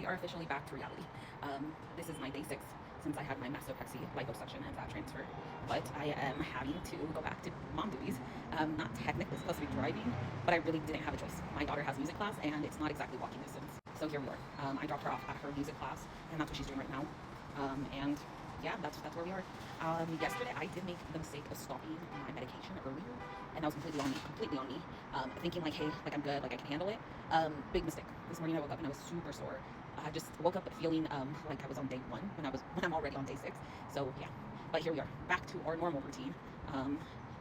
we are officially back to reality. This is my day 6 since I had my mastopexy, liposuction, and fat transfer. But I am having to go back to mom duties. Not technically supposed to be driving, but I really didn't have a choice. My daughter has music class, and it's not exactly walking distance. So here we are. I dropped her off at her music class, and that's what she's doing right now. And yeah, that's where we are. Yesterday, I did make the mistake of stopping my medication earlier, and that was completely on me. Thinking like, hey, like I'm good, like I can handle it. Big mistake. This morning I woke up and I was super sore. I just woke up feeling like I was on day 1 when I'm already on day 6. So yeah, but here we are, back to our normal routine.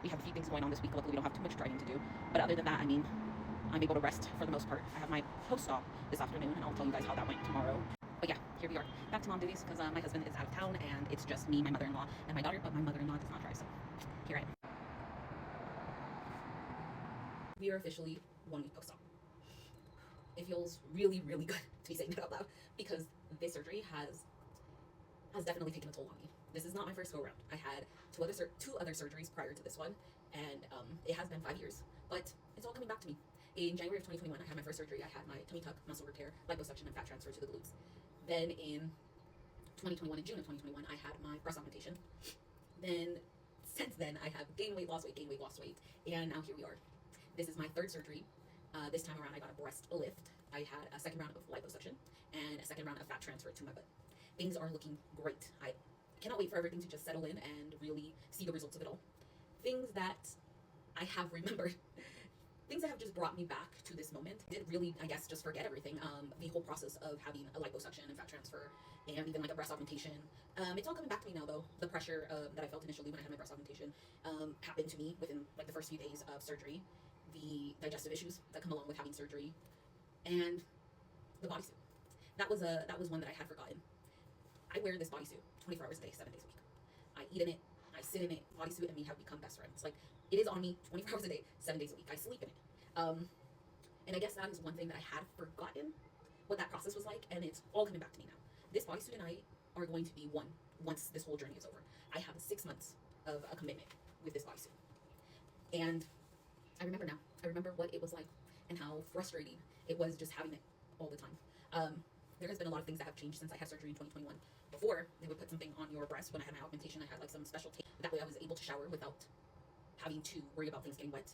We have a few things going on this week. Luckily, we don't have too much driving to do. But other than that, I mean, I'm able to rest for the most part. I have my post-op this afternoon, and I'll tell you guys how that went tomorrow. But yeah, here we are, back to mom duties, because my husband is out of town, and it's just me, my mother-in-law, and my daughter, but my mother-in-law does not drive, so here I am. We are officially 1 week post-op. It feels really, really good to be saying it out loud, because this surgery has definitely taken a toll on me. This is not my first go-around. I had two other surgeries prior to this one, and it has been 5 years, but it's all coming back to me. In January of 2021, I had my first surgery. I had my tummy tuck, muscle repair, liposuction, and fat transfer to the glutes. Then in 2021, in June of 2021, I had my breast augmentation. Then, since then, I have gained weight, lost weight, and now here we are. This is my 3rd surgery. This time around, I got a breast lift. I had a 2nd round of liposuction and a 2nd round of fat transfer to my butt. Things are looking great. I cannot wait for everything to just settle in and really see the results of it all. Things that I have remembered, things that have just brought me back to this moment. I did really, I guess, just forget everything. The whole process of having a liposuction and fat transfer and even like a breast augmentation. It's all coming back to me now, though. The pressure that I felt initially when I had my breast augmentation happened to me within like the first few days of surgery. The digestive issues that come along with having surgery, and the bodysuit. That was one that I had forgotten. I wear this bodysuit 24 hours a day, 7 days a week. I eat in it, I sit in it. Bodysuit and me have become best friends. Like, it is on me 24 hours a day, 7 days a week. I sleep in it. And I guess that is one thing that I had forgotten what that process was like, and it's all coming back to me now. This bodysuit and I are going to be one once this whole journey is over. I have 6 months of a commitment with this bodysuit. And I remember now. I remember what it was like and how frustrating it was just having it all the time. There has been a lot of things that have changed since I had surgery in 2021. Before, they would put something on your breast. When I had my augmentation, I had like some special tape. That way I was able to shower without having to worry about things getting wet.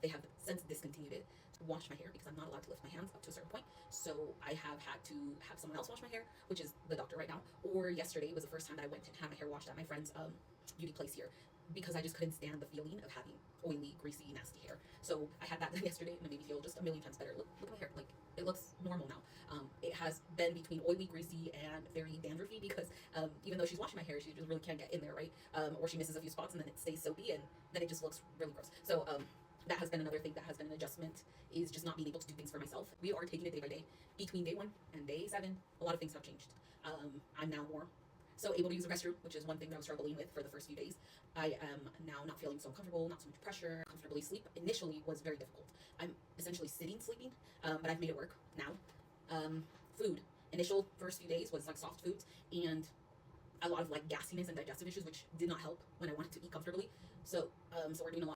They have since discontinued it. Wash my hair because I'm not allowed to lift my hands up to a certain point. So I have had to have someone else wash my hair, which is the doctor right now. Or yesterday was the first time that I went and had my hair washed at my friend's beauty place here, because I just couldn't stand the feeling of having oily, greasy, nasty hair. So I had that done yesterday, and it made me feel just a million times better. Look at my hair. Like, it looks normal now. It has been between oily, greasy, and very dandruffy, because even though she's washing my hair, she just really can't get in there, right? Or she misses a few spots, and then it stays soapy, and then it just looks really gross. So that has been another thing that has been an adjustment, is just not being able to do things for myself. We are taking it day by day. Between day 1 and day 7, a lot of things have changed. I'm now more so able to use the restroom, which is one thing that I was struggling with for the first few days. I am now not feeling so uncomfortable, not so much pressure. Comfortably sleep initially was very difficult. I'm essentially sitting sleeping, but I've made it work now. Food. Initial first few days was like soft foods and a lot of like gassiness and digestive issues, which did not help when I wanted to eat comfortably. So we're doing a lot.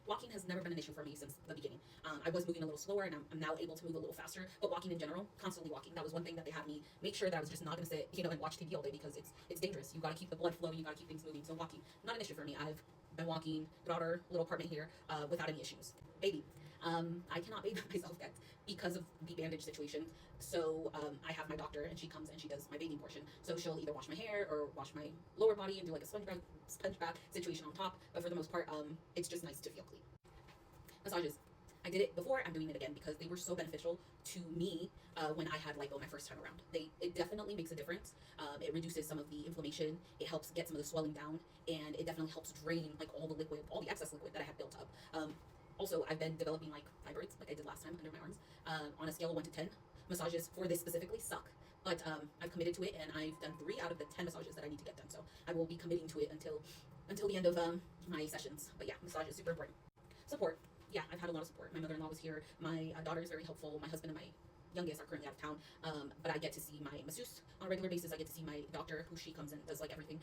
Walking has never been an issue for me since the beginning. I was moving a little slower, and I'm now able to move a little faster. But walking in general, constantly walking, that was one thing that they had me make sure that I was just not going to sit, and watch TV all day, because it's dangerous. You got to keep the blood flowing. You got to keep things moving. So walking, not an issue for me. I've been walking throughout our little apartment here without any issues. Baby. I cannot bathe myself yet because of the bandage situation. So I have my doctor, and she comes and she does my bathing portion. So she'll either wash my hair or wash my lower body and do like a sponge bath situation on top. But for the most part, it's just nice to feel clean. Massages. I did it before. I'm doing it again because they were so beneficial to me when I had lipo my first time around. It definitely makes a difference. It reduces some of the inflammation. It helps get some of the swelling down, and it definitely helps drain like all the liquid, all the excess liquid that I had built up. Also, I've been developing like fibroids, like I did last time, under my arms. On a scale of 1 to 10, massages for this specifically suck. But I've committed to it, and I've done 3 out of the 10 massages that I need to get done. So I will be committing to it until the end of my sessions. But yeah, massage is super important. Support. Yeah, I've had a lot of support. My mother-in-law was here. My daughter is very helpful. My husband and my youngest are currently out of town, but I get to see my masseuse on a regular basis. I get to see my doctor, who she comes and does like everything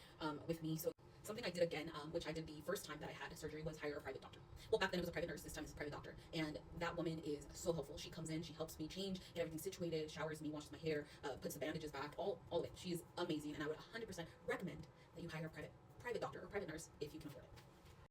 with me. So Something I did again, which I did the first time that I had surgery, was hire a private doctor. Well, back then it was a private nurse. This time it's a private doctor, and that woman is so helpful. She comes in, she helps me change, get everything situated, showers me, washes my hair, puts the bandages back, all of it. She's amazing, and I would 100% recommend that you hire a private doctor or private nurse if you can afford it.